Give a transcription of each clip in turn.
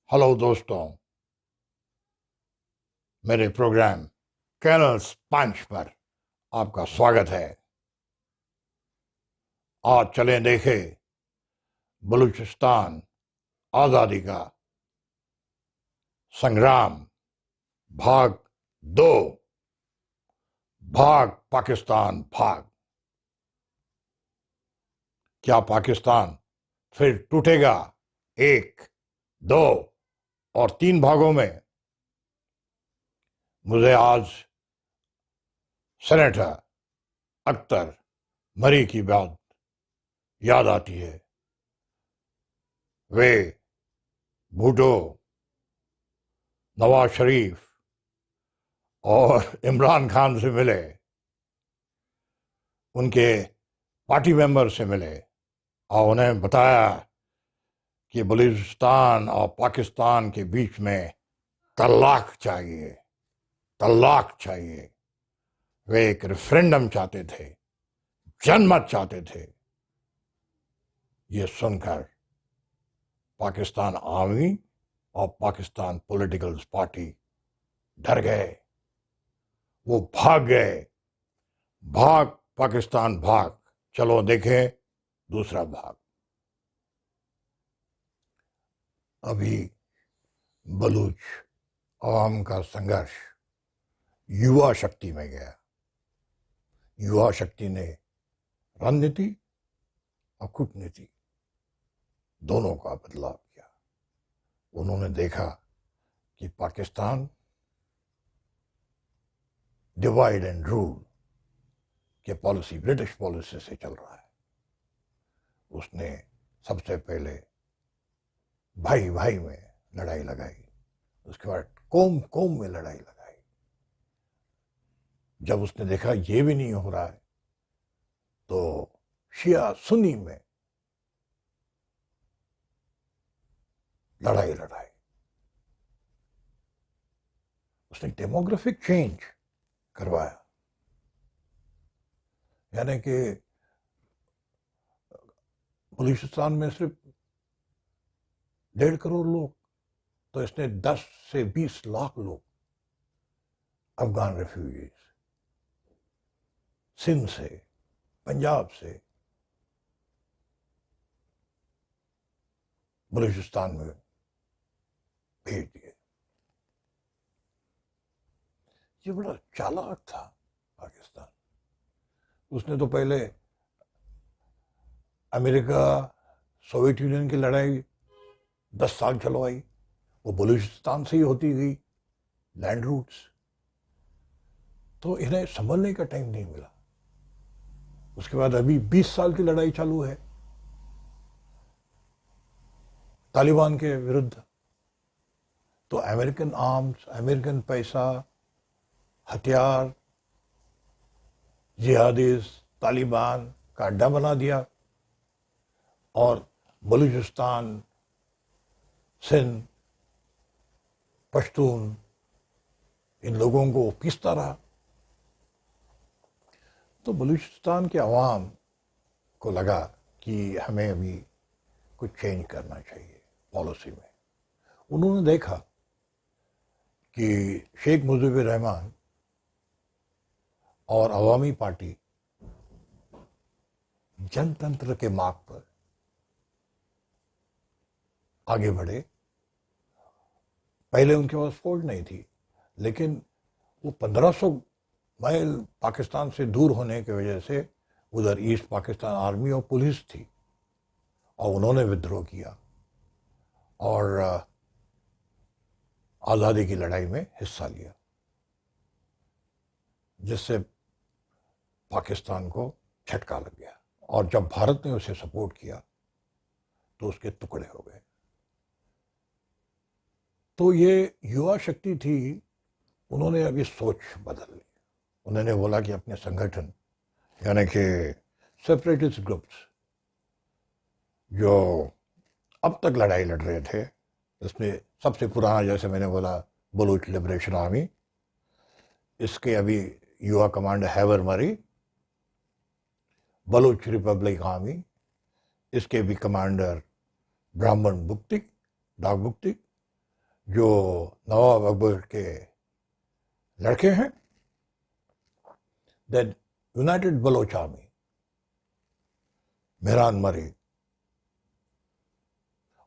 Hello دوستوں، میرے programme canals پنچ پر آپ کا سواگت ہے۔ آج چلیں دیکھیں بلوچستان آزادی کا سنگرام بھاگ 2، بھاگ پاکستان بھاگ۔ کیا پاکستان پھر ٹوٹے گا 1، 2 اور 3 بھاگوں میں؟ مجھے آج سینیٹر اختر مری کی بات یاد آتی ہے۔ وہ بھوٹو، نواز شریف اور عمران خان سے ملے، ان کے پارٹی ممبر سے ملے اور انہیں بتایا کہ بلوچستان اور پاکستان کے بیچ میں طلاق چاہیے، طلاق چاہیے۔ وہ ایک ریفرینڈم چاہتے تھے، جنمت چاہتے تھے۔ یہ سن کر پاکستان عوامی اور پاکستان پولیٹیکل پارٹی ڈر گئے، وہ بھاگ گئے۔ بھاگ پاکستان بھاگ۔ چلو دیکھیں دوسرا بھاگ۔ ابھی بلوچ عوام کا سنگرش یووا شکتی میں گیا۔ یووا شکتی نے رننیتی اور کٹنیتی دونوں کا بدلاؤ کیا۔ انہوں نے دیکھا کہ پاکستان ڈیوائڈ اینڈ رول کہ پالیسی برٹش پالیسی سے چل رہا ہے۔ اس نے سب سے پہلے بھائی بھائی میں لڑائی لگائی، اس کے بعد قوم قوم میں لڑائی لگائی۔ جب اس نے دیکھا یہ بھی نہیں ہو رہا ہے تو شیعہ سنی میں لڑائی لڑائی۔ اس نے ڈیموگرافک چینج کروایا، یعنی کہ بلوچستان میں صرف 1.5 کروڑ لوگ، تو اس نے 10 سے 20 لاکھ لوگ افغان ریفیوجیز سندھ سے، پنجاب سے بلوچستان میں بھیج دیے۔ یہ بڑا چالاک تھا پاکستان۔ اس نے تو پہلے امریکہ سوویت یونین کی لڑائی 10 سال چلوائی، وہ بلوچستان سے ہی ہوتی گئی، لینڈ روٹس، تو انہیں سنبھلنے کا ٹائم نہیں ملا۔ اس کے بعد ابھی 20 سال کی لڑائی چالو ہے طالبان کے ورد۔ تو امریکن آرمز، امریکن پیسہ، ہتھیار، جہادیز طالبان کا اڈا بنا دیا، اور بلوچستان، سندھ، پشتون ان لوگوں کو پیستا رہا۔ تو بلوچستان کے عوام کو لگا کہ ہمیں ابھی کچھ چینج کرنا چاہیے پالیسی میں۔ انہوں نے دیکھا کہ شیخ مجیب الرحمان اور عوامی پارٹی جن تنتر کے مارگ پر آگے بڑھے۔ پہلے ان کے پاس فوج نہیں تھی، لیکن وہ 1500 میل پاکستان سے دور ہونے کی وجہ سے ادھر ایسٹ پاکستان آرمی اور پولیس تھی، اور انہوں نے ودرو کیا اور آزادی کی لڑائی میں حصہ لیا، جس سے پاکستان کو جھٹکا لگ گیا۔ اور جب بھارت نے اسے سپورٹ کیا تو اس کے ٹکڑے ہو گئے۔ تو یہ یووا شکتی تھی، انہوں نے ابھی سوچ بدل لی۔ انہوں نے بولا کہ اپنے سنگھٹن، یعنی کہ سیپریٹسٹ گروپس جو اب تک لڑائی لڑ رہے تھے، اس میں سب سے پرانا جیسے میں نے بولا بلوچ لبریشن آرمی، اس کے ابھی یووا کمانڈر ہیور مری، بلوچ ریپبلک آرمی، اس کے بھی کمانڈر برہمن بگٹی، ڈاک بگٹی، جو نواب اکبر کے لڑکے ہیں، دین یونائٹڈ بلوچ آرمی، مہران مری،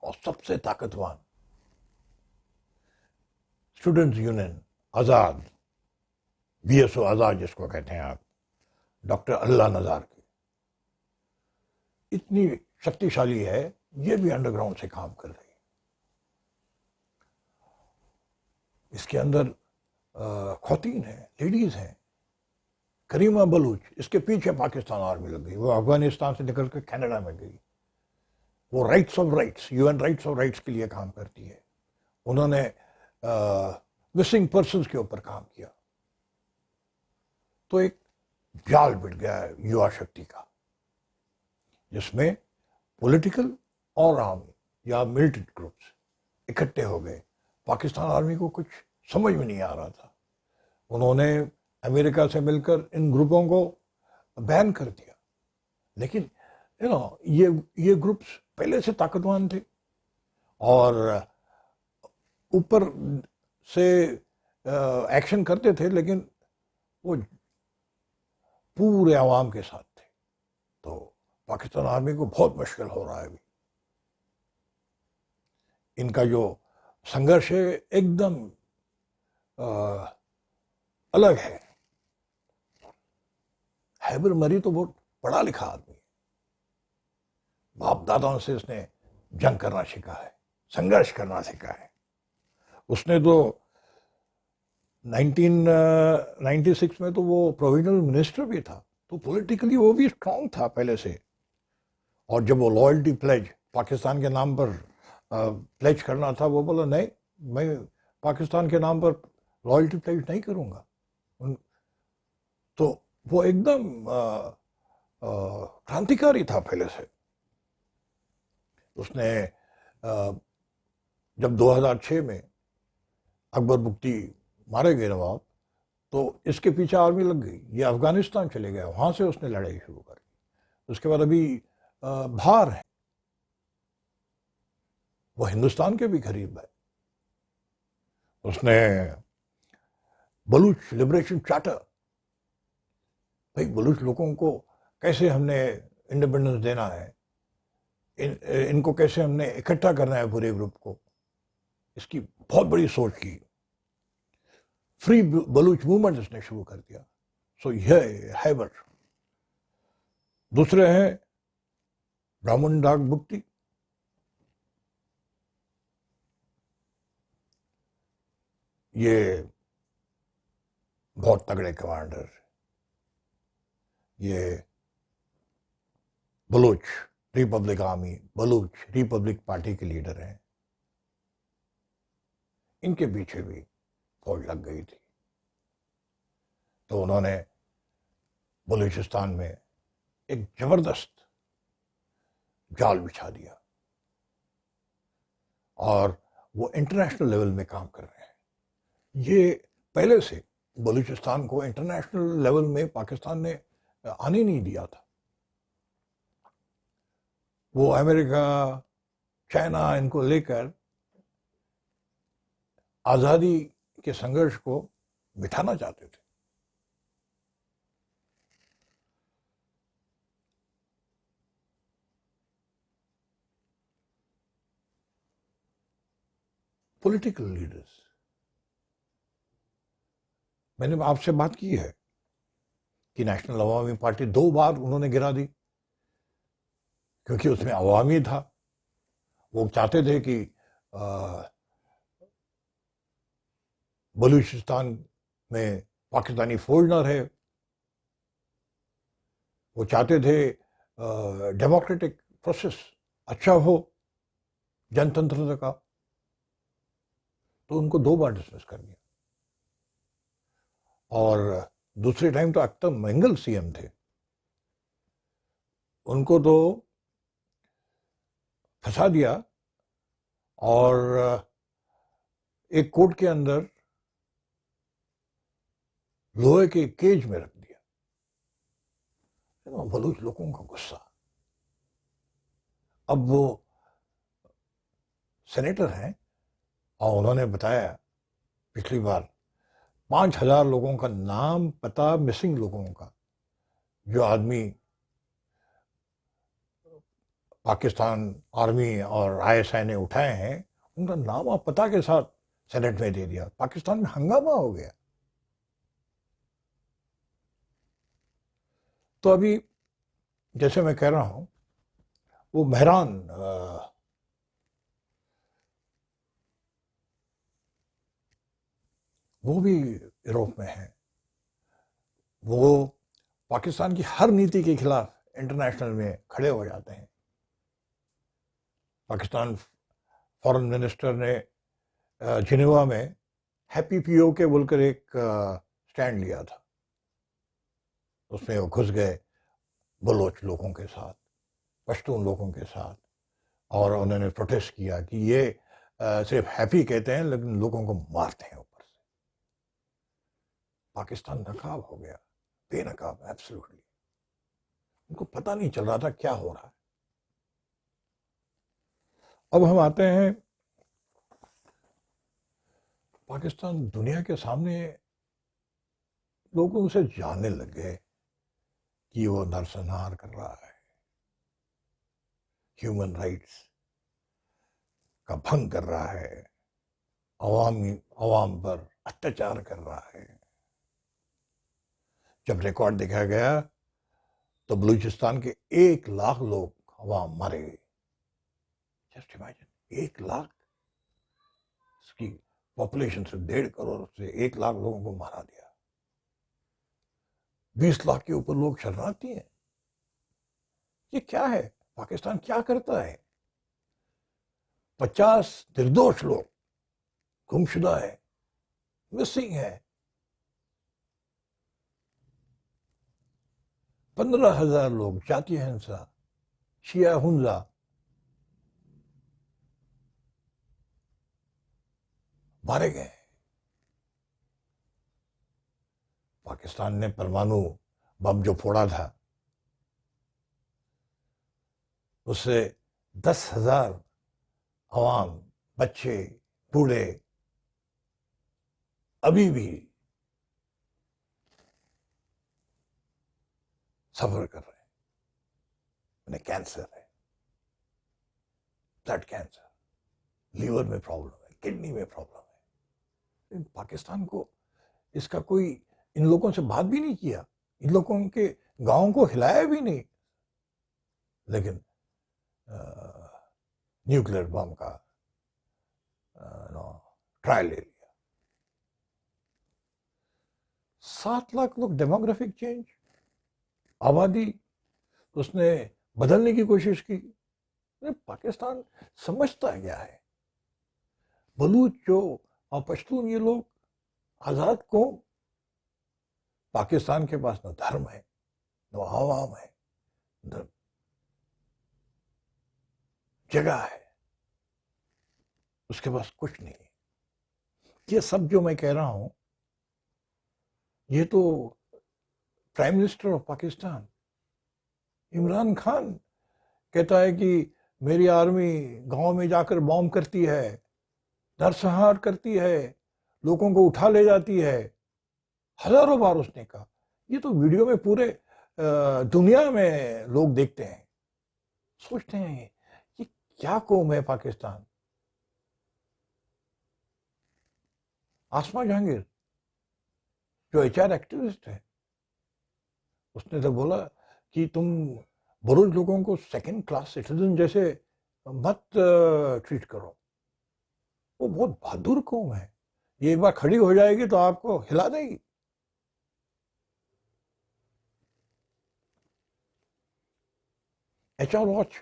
اور سب سے طاقتور اسٹوڈنٹس یونین آزاد، بی ایس او آزاد جس کو کہتے ہیں آپ، ڈاکٹر اللہ نزار کی، اتنی شکتیشالی ہے، یہ بھی انڈر گراؤنڈ سے کام کر رہی ہے. اس کے اندر خواتین ہیں، لیڈیز ہیں. کریمہ بلوچ، اس کے پیچھے پاکستان آرمی لگ گئی، وہ افغانستان سے نکل کے کینیڈا میں گئی. وہ rights of rights, U N rights of rights کے لیے کام کرتی ہے. انہوں نے مسنگ پرسنز کے اوپر کام کیا. تو ایک جال بٹ گیا ہے یوا شکتی کا، جس میں پولیٹیکل اور آرمی یا ملٹری گروپس اکٹھے ہو گئے. پاکستان آرمی کو کچھ سمجھ میں نہیں آ رہا تھا. انہوں نے امریکہ سے مل کر ان گروپوں کو بین کر دیا. لیکن یہ گروپس پہلے سے طاقتور تھے اور اوپر سے ایکشن کرتے تھے، لیکن وہ پورے عوام کے ساتھ تھے. تو پاکستان آرمی کو بہت مشکل ہو رہا ہے ابھی. ان کا جو سنگرش ہے ایک دم الگ ہے. حیبر مری تو بہت پڑھا لکھا آدمی ہے، باپ داداؤں سے اس نے جنگ کرنا سیکھا ہے، سنگرش کرنا سیکھا ہے. اس نے تو 1996 میں تو وہ پرووینل منسٹر بھی تھا، تو پولیٹیکلی وہ بھی اسٹرانگ تھا پہلے سے. اور جب وہ لائلٹی پلیج پاکستان کے نام پر پلیج کرنا تھا، وہ بولا نہیں، میں پاکستان کے نام پر لائلٹی پلیج نہیں کروں گا. تو وہ ایک دم کرانتیکاری تھا پہلے سے. اس نے جب 2006 میں اکبر بگٹی مارے گئے نواب، تو اس کے پیچھے آرمی لگ گئی. یہ افغانستان چلے گئے، وہاں سے اس نے لڑائی شروع کر دی. اس کے بعد ابھی بہار ہے، وہ ہندوستان کے بھی قریب ہے. اس نے بلوچ لبریشن چارٹر، بھائی بلوچ لوگوں کو کیسے ہم نے انڈیپینڈنس دینا ہے، ان کو کیسے ہم نے اکٹھا کرنا ہے پورے گروپ کو، اس کی بہت بڑی سوچ کی. فری بلوچ موومنٹ اس نے شروع کر دیا. سو یہ حیبر. دوسرے ہیں برامن ڈاک بگٹی، یہ بہت تگڑے کمانڈر، یہ Baloch republic army, Baloch republic party کے لیڈر ہیں. ان کے پیچھے بھی فوج لگ گئی تھی. تو انہوں نے بلوچستان میں ایک زبردست جال بچھا دیا، اور وہ انٹرنیشنل لیول میں کام کر رہے ہیں. یہ پہلے سے بلوچستان کو انٹرنیشنل لیول میں پاکستان نے آنے نہیں دیا تھا. وہ امریکہ، چائنا، ان کو لے کر آزادی کے سنگرش کو بٹھانا چاہتے تھے. پولیٹیکل لیڈرز، میں نے آپ سے بات کی ہے کہ نیشنل عوامی پارٹی 2 بار انہوں نے گرا دی، کیونکہ اس میں عوامی تھا. وہ چاہتے تھے کہ بلوچستان میں پاکستانی فوج نہ رہے. وہ چاہتے تھے ڈیموکریٹک پروسیس اچھا ہو، جنتنتر کا. تو ان کو 2 بار ڈسمس کر دیا. اور دوسرے ٹائم تو اختر منگل سی ایم تھے، ان کو تو پھنسا دیا اور ایک کوٹ کے اندر لوہے کے کیج میں رکھ دیا. بلوچ لوگوں کا غصہ. اب وہ سینیٹر ہیں اور انہوں نے بتایا پچھلی بار 5,000 لوگوں کا نام پتہ مسنگ لوگوں کا، جو آدمی پاکستان آرمی اور ISI نے اٹھائے ہیں، ان کا نام اور پتہ کے ساتھ سینٹ میں دے دیا. پاکستان میں ہنگامہ ہو گیا. تو ابھی جیسے میں کہہ رہا ہوں، وہ مہران وہ بھی یوروپ میں ہیں. وہ پاکستان کی ہر نیتی کے خلاف انٹرنیشنل میں کھڑے ہو جاتے ہیں. پاکستان فارن منسٹر نے جنیوا میں ہیپی PO کے بول کر ایک سٹینڈ لیا تھا. اس میں وہ گھس گئے بلوچ لوگوں کے ساتھ، پشتون لوگوں کے ساتھ، اور انہوں نے پروٹیسٹ کیا کہ یہ صرف ہیپی کہتے ہیں لیکن لوگوں کو مارتے ہیں اوپر سے. پاکستان نقاب ہو گیا، بے نقاب ایبسلیوٹلی. ان کو پتہ نہیں چل رہا تھا کیا ہو رہا ہے. اب ہم آتے ہیں پاکستان دنیا کے سامنے لوگوں سے جاننے لگے کہ وہ نرسنہار کر رہا ہے، ہیومن رائٹس کا بھنگ کر رہا ہے، عوام پر اتیاچار کر رہا ہے. جب ریکارڈ دیکھا گیا تو بلوچستان کے 1,00,000 لوگ عوام مارے گئے. جسٹ امیجن، 1,00,000 اس کی پاپولیشن سے 1.5 کروڑ سے 1,00,000 لوگوں کو مارا دیا. 20 لاکھ کے اوپر لوگ شرناردھی ہیں. یہ کیا ہے؟ پاکستان کیا کرتا ہے؟ 50 نردوش لوگ گمشدہ ہے، مسنگ ہے. 15,000 لوگ جاتی ہنسا، شیعہ ہنزا. مارے گئے. پاکستان نے پرمانو بم جو پھوڑا تھا، اس سے 10,000 عوام، بچے، بوڑھے ابھی بھی سفر کر رہے ہیں. انہیں کینسر ہے، بلڈ کینسر، لیور میں پرابلم ہے، کڈنی میں پرابلم ہے. پاکستان کو اس کا کوئی ان لوگوں سے بات بھی نہیں کیا، ان لوگوں کے گاؤں کو ہلایا بھی نہیں، لیکن نیوکلیر بم کا ٹرائل لے لیا. 7 لاکھ لوگ. ڈیموگرافک چینج، آبادی اس نے بدلنے کی کوشش کی. پاکستان سمجھتا کیا ہے؟ بلوچ جو اور پشتون، یہ لوگ آزاد قوم. پاکستان کے پاس نہ دھرم ہے، نہ عوام ہے، نہ جگہ ہے، اس کے پاس کچھ نہیں. یہ سب جو میں کہہ رہا ہوں، یہ تو prime minister of Pakistan Imran Khan کہتا ہے کہ میری آرمی گاؤں میں جا کر بوم کرتی ہے، نرسنہار کرتی ہے، لوگوں کو اٹھا لے جاتی ہے. ہزاروں بار اس نے کہا. یہ تو ویڈیو میں پورے دنیا میں لوگ دیکھتے ہیں، سوچتے ہیں یہ کیا قوم ہے پاکستان. آسما جہانگیر جو HR ایکٹیوسٹ ہے، اس نے تو بولا کہ تم بلوچ لوگوں کو سیکنڈ کلاس سٹیزن جیسے مت ٹریٹ کرو. وہ بہت بہادر قوم ہے، یہ ایک بار کھڑی ہو جائے گی تو آپ کو ہلا دے گی. HR واچ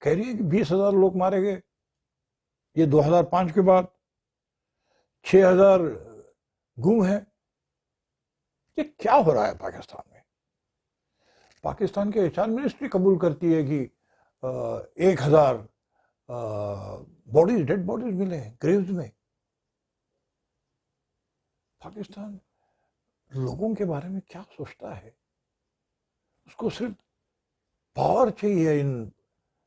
کہہ رہی ہے کہ 20,000 لوگ مارے گئے. یہ 2005 کے بعد 6,000 گم ہیں. یہ کیا ہو رہا ہے پاکستان میں؟ پاکستان کے HR منسٹری قبول کرتی ہے کہ 1,000 باڈیز، ڈیڈ باڈیز ملے ہیں گریوز میں. پاکستان لوگوں کے بارے میں کیا سوچتا ہے؟ اس کو صرف پاور چاہیے.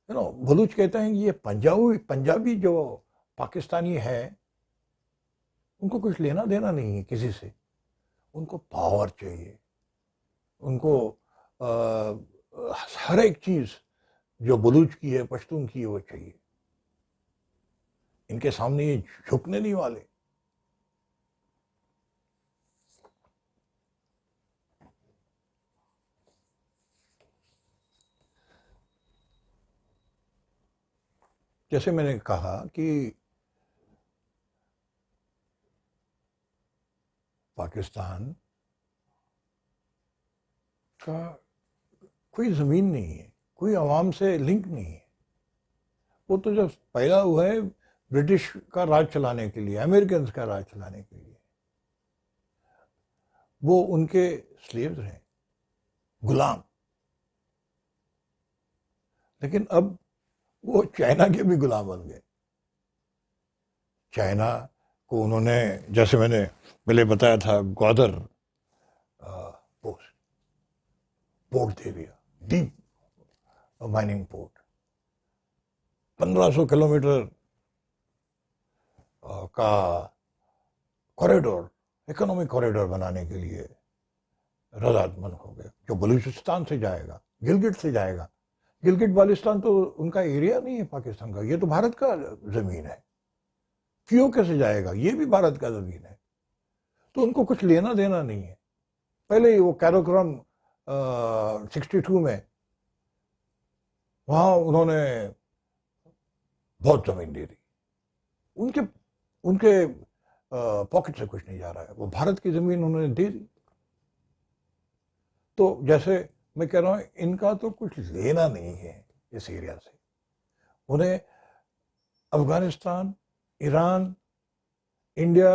بلوچ کہتے ہیں کہ یہ پنجابی جو پاکستانی ہے ان کو کچھ لینا دینا نہیں ہے کسی سے، ان کو پاور چاہیے، ان کو ہر ایک چیز جو بلوچ کی ہے، پشتون کی ہے، وہ چاہیے. ان کے سامنے یہ جھکنے نہیں والے. جیسے میں نے کہا کہ پاکستان کا کوئی زمین نہیں ہے، کوئی عوام سے لنک نہیں ہے. وہ تو جب پیدا ہوا ہے برٹش کا راج چلانے کے لیے، امریکنز کا راج چلانے کے لیے. وہ ان کے سلیوز ہیں، غلام. لیکن اب وہ چائنا کے بھی غلام بن گئے. چائنا کو انہوں نے، جیسے میں نے پہلے بتایا تھا، گوادر پورٹ دے دیا، ڈیپ مائننگ پورٹ. 1500 کلومیٹر کا کوریڈور، اکنامک کوریڈور بنانے کے لیے رضامند ہو گئے، جو بلوچستان سے جائے گا، گلگت سے جائے گا. گلگت بالستان تو ان کا ایریا نہیں ہے پاکستان کا، یہ تو بھارت کا زمین ہے. پیوکے سے جائے گا، یہ بھی بھارت کا زمین ہے. تو ان کو کچھ لینا دینا نہیں ہے. پہلے ہی وہ کیروکرم 62 میں وہاں انہوں نے بہت زمین دے دی. ان کے پاکٹ سے کچھ نہیں جا رہا ہے، وہ بھارت کی زمین انہوں نے دے دی. تو جیسے میں کہہ رہا ہوں، ان کا تو کچھ لینا نہیں ہے اس ایریا سے. انہیں افغانستان، ایران، انڈیا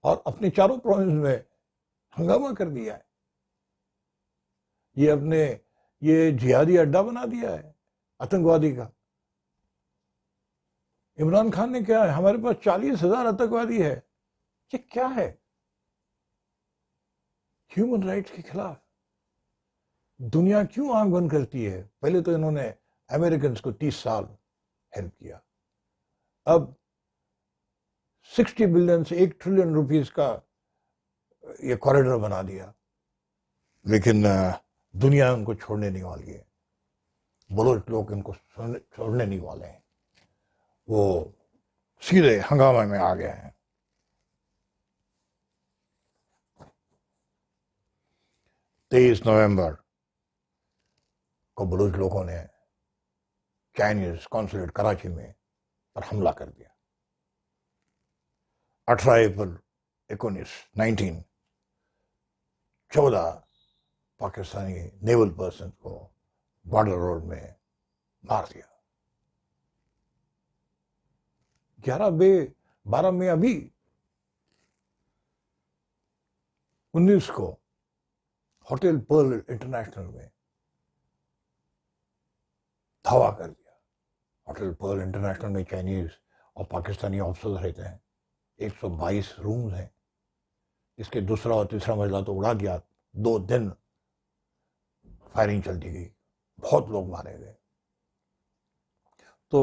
اور اپنے چاروں پروونس میں ہنگامہ کر دیا ہے. یہ جہادی اڈا بنا دیا ہے آتنکوادی کا. عمران خان نے کیا ہے، ہمارے پاس 40,000 آتنکوادی ہے. یہ کیا ہے؟ ہیومن رائٹس کے خلاف. دنیا کیوں آنکھ بند کرتی ہے؟ پہلے تو انہوں نے امریکنز کو 30 سال ہیلپ کیا، اب 60 بلین سے 1 ٹریلین روپیز کا یہ کوریڈور بنا دیا. لیکن دنیا ان کو چھوڑنے نہیں والی ہے. بلوچ لوگ ان کو چھوڑنے نہیں والے ہیں. وہ سیدھے ہنگامہ میں آ گئے ہیں. 23 نومبر کو بلوچ لوگوں نے چائنیز قونصلیٹ کراچی میں پر حملہ کر دیا. 18 اپریل 19 14 پاکستانی نیول پرسن کو بارڈر روڈ میں مار دیا. 12 میں ابھی 19 کو ہوٹل پرل انٹرنیشنل میں دھاوا کر دیا. ہوٹل پرل انٹرنیشنل میں چائنیز اور پاکستانی آفیسرز رہتے ہیں. 122 رومز ہیں. اس کے دوسرا اور تیسرا منزلہ تو اڑا دیا. 2 دن فائرنگ چلتی گئی، بہت لوگ مارے گئے. تو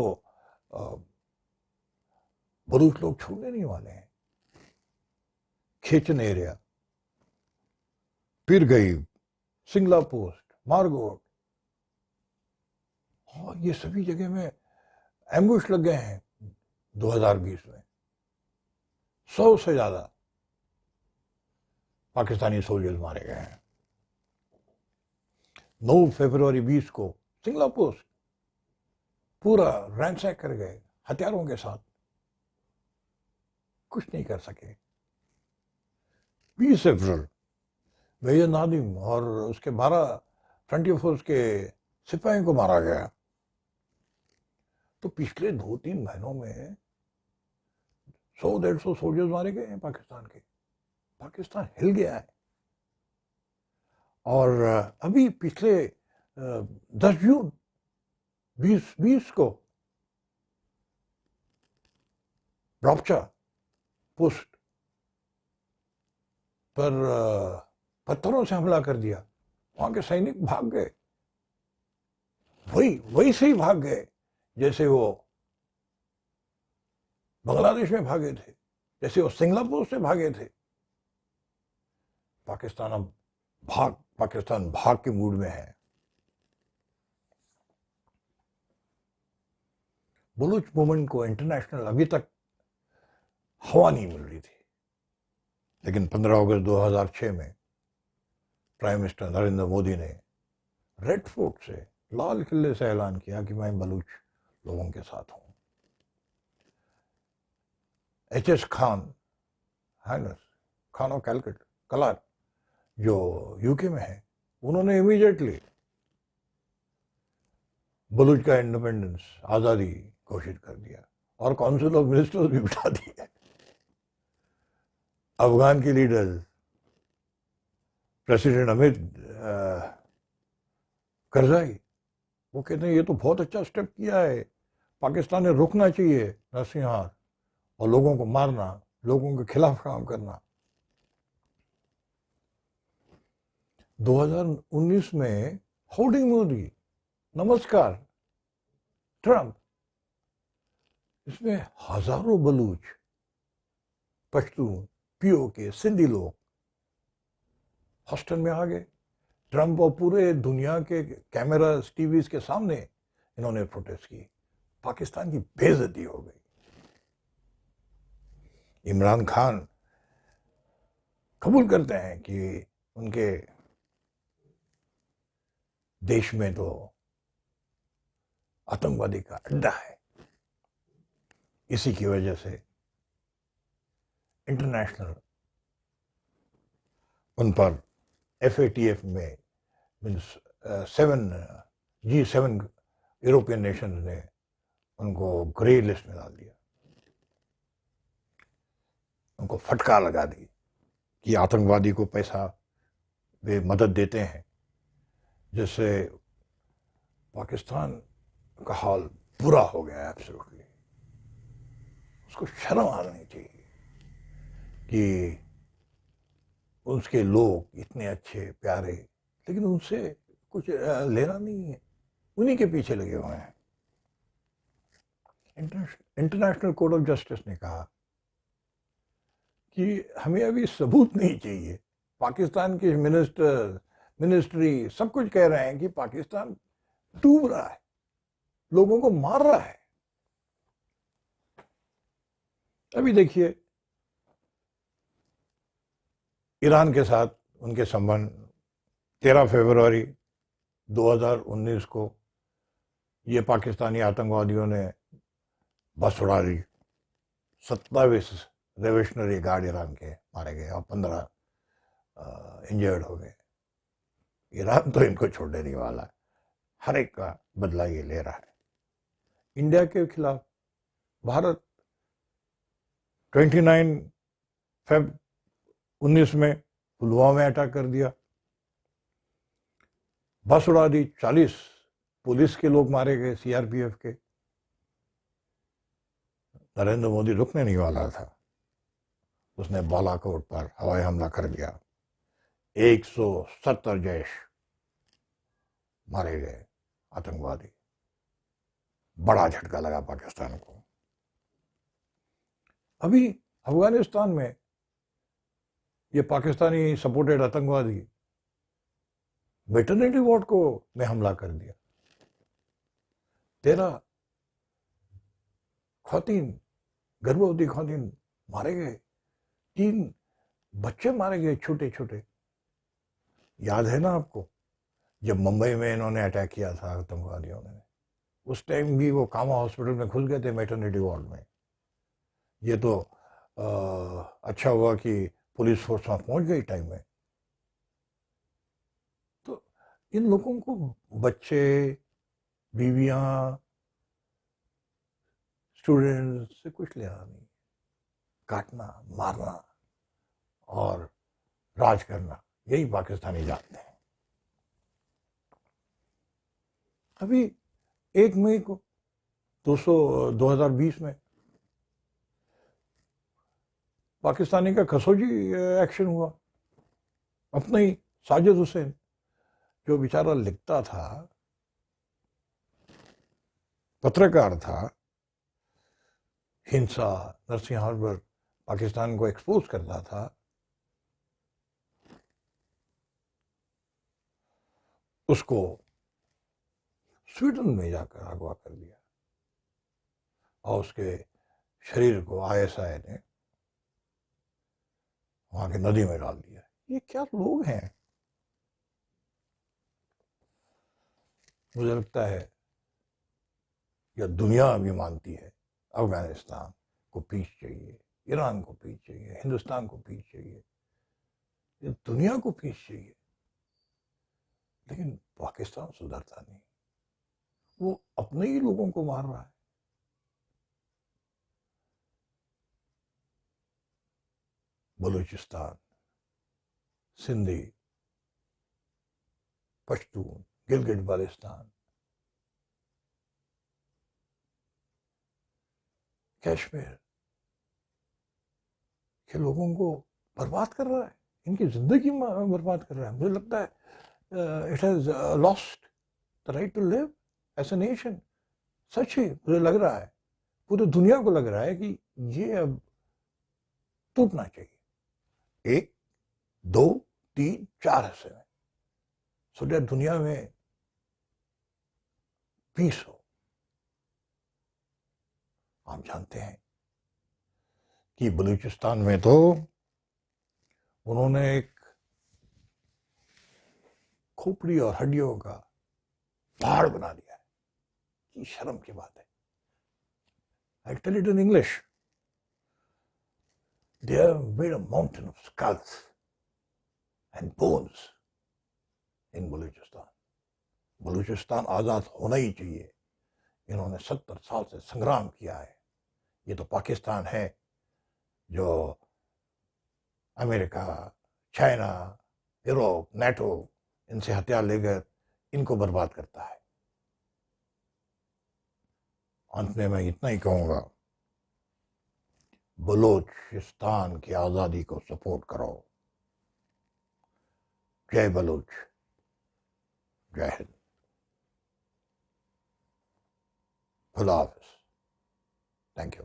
بلوچ لوگ چھوڑنے نہیں والے ہیں. کھیچن ایریا، پیر گئی، سنگلا پوسٹ، مارگوٹ، اور یہ سبھی جگہ میں ایمبوش لگ گئے ہیں. 2020 میں 100 سے زیادہ پاکستانی سولجرز مارے گئے ہیں. 9 فروری 20 کو سنگلا پوسٹ پورا رینسیک کر گئے ہتھیاروں کے ساتھ، کچھ نہیں کر سکے. 20 اپریل میجر نادم اور اس کے 12 فرنٹیئر فورس کے سپاہیوں کو مارا گیا. تو پچھلے 2-3 مہینوں میں 100-150 سولجرز مارے گئے ہیں پاکستان کے. پاکستان ہل گیا ہے. اور ابھی پچھلے 10 جون 2020 کو راپچا پوسٹ پر پتھروں سے حملہ کر دیا. وہاں کے سینک بھاگ گئے، وہی سے ہی بھاگ گئے جیسے وہ بنگلہ دیش میں بھاگے تھے، جیسے وہ سنگاپور سے بھاگے تھے. پاکستان بھاگ کے موڈ میں ہے. بلوچ موومنٹ کو انٹرنیشنل ابھی تک ہوا نہیں مل رہی تھی، لیکن 15 اگست 2006 میں پرائم منسٹر نریندر مودی نے ریڈ فورٹ سے، لال قلعے سے اعلان کیا کہ میں بلوچ لوگوں کے ساتھ ہوں. ایچ ایس خان آف کلار جو یو کے میں ہے، انہوں نے امیڈیٹلی بلوچ کا انڈیپینڈنس، آزادی گھوشت کر دیا اور کونسل آف منسٹرز بھی بٹھا دیا. افغان کے لیڈر پریسیڈنٹ حامد کرزائی وہ کہتے ہیں یہ تو بہت اچھا سٹیپ کیا ہے، پاکستان نے رکنا چاہیے نرسنہار اور لوگوں کو مارنا، لوگوں کے خلاف کام کرنا. 2019 میں ہوڈنگ مودی، نمسکار ٹرمپ، اس میں ہزاروں بلوچ، پشتون، پی او کے، سندھی لوگ ہاسٹل میں آ گئے. ٹرمپ اور پورے دنیا کے کیمراز، ٹی ویز کے سامنے انہوں نے پروٹیسٹ کی. پاکستان کی بے عزتی ہو گئی. عمران خان قبول کرتے ہیں کہ ان کے دیش میں تو آتنکوادی کا اڈا ہے. اسی کی وجہ سے انٹرنیشنل ان پر FATF میں G7 یورپین نیشنز نے ان کو گرے لسٹ میں ڈال دیا، ان کو پھٹکار لگا دی کہ آتنکوادی کو پیسہ وہ مدد دیتے ہیں، جس سے پاکستان کا حال برا ہو گیا ہے. ایبسولوٹلی اس کو شرم آنی چاہیے کہ اس کے لوگ اتنے اچھے پیارے، لیکن ان سے کچھ لینا نہیں ہے، انہی کے پیچھے لگے ہوئے ہیں. انٹرنیشنل کورٹ آف جسٹس نے کہا کہ ہمیں ابھی ثبوت نہیں چاہیے. پاکستان کے منسٹری سب کچھ کہہ رہے ہیں کہ پاکستان ڈوب رہا ہے، لوگوں کو مار رہا ہے. ابھی دیکھیے ایران کے ساتھ ان کے سمبند 13 فروری 2019 کو یہ پاکستانی آتنکوادیوں نے بس اڑا دی. 27 ریویشنری گارڈ ایران کے مارے گئے اور 15 انجرڈ ہو گئے. ایران تو ان کو چھوڑنے نہیں والا ہے، ہر ایک کا بدلہ یہ لے رہا ہے. انڈیا کے خلاف بھارت 29 فیب 19 میں پلوامہ میں اٹیک کر دیا، بس اڑا دی، 40 پولیس کے لوگ مارے گئے، CRPF کے. نریندر مودی رکنے نہیں والا تھا، اس نے بالا کوٹ پر ہوائی حملہ کر دیا. 170 جیش مارے گئے آتنکوادی. بڑا جھٹکا لگا پاکستان کو. ابھی افغانستان میں یہ پاکستانی سپورٹڈ آتنکوادی ویٹرنری وارڈ کو میں حملہ کر دیا. 13 خواتین، گربھوتی خواتین مارے گئے، 3 بچے مارے گئے چھوٹے چھوٹے. یاد ہے نا آپ کو جب ممبئی میں انہوں نے اٹیک کیا تھا آتنکوادیوں نے، اس ٹائم بھی وہ کاما ہاسپٹل میں گھس گئے تھے، میٹرنیٹی وارڈ میں. یہ تو اچھا ہوا کہ پولیس فورس وہاں پہنچ گئی ٹائم میں. تو ان لوگوں کو بچے، بیویاں، اسٹوڈنٹس سے کچھ لینا نہیں. کاٹنا، مارنا اور راج کرنا، یہی پاکستانی جانتے ہیں. ابھی 1 مئی کو 2020 میں پاکستانی کا کھسوجی ایکشن ہوا. اپنا ہی ساجد حسین جو بیچارہ لکھتا تھا، پترکار تھا، ہنسا نرسنگ ہاربر پاکستان کو ایکسپوز کرتا تھا، اس کو سویڈن میں جا کر اغوا کر دیا اور اس کے شریر کو ISI نے وہاں کی ندی میں ڈال دیا. یہ کیا لوگ ہیں؟ مجھے لگتا ہے یہ دنیا بھی مانتی ہے افغانستان کو پیس چاہیے، ایران کو پیس چاہیے، ہندوستان کو پیس چاہیے، یہ دنیا کو پیس چاہیے، لیکن پاکستان سدھرتا نہیں، وہ اپنے ہی لوگوں کو مار رہا ہے. بلوچستان، سندھی، پشتون، گلگت بالستان، کشمیر کے لوگوں کو برباد کر رہا ہے، ان کی زندگی برباد کر رہا ہے. مجھے لگتا ہے it has lost the right to live as a nation. سچ ہی مجھے لگ رہا ہے، پوری دنیا کو لگ رہا ہے کہ یہ اب ٹوٹنا چاہیے. 1 2 3 4 حصے میں، سو دیٹ دنیا میں پیس ہو. آپ جانتے ہیں کہ بلوچستان میں تو انہوں نے ایک کھوپڑی اور ہڈیوں کا پہاڑ بنا دیا ہے. یہ شرم کی بات ہے. I tell it in English. They have made a mountain of skulls and bones in Balochistan. Balochistan آزاد ہونا ہی چاہیے. انہوں نے 70 سال سے سنگرام کیا ہے. یہ تو پاکستان ہے جو امریکہ، چائنا، یوروپ، نیٹو ان سے ہتھیار لے کر ان کو برباد کرتا ہے. انت میں اتنا ہی کہوں گا، بلوچستان کی آزادی کو سپورٹ کرو. جے بلوچ، جے ہند، خدا حافظ. Thank you.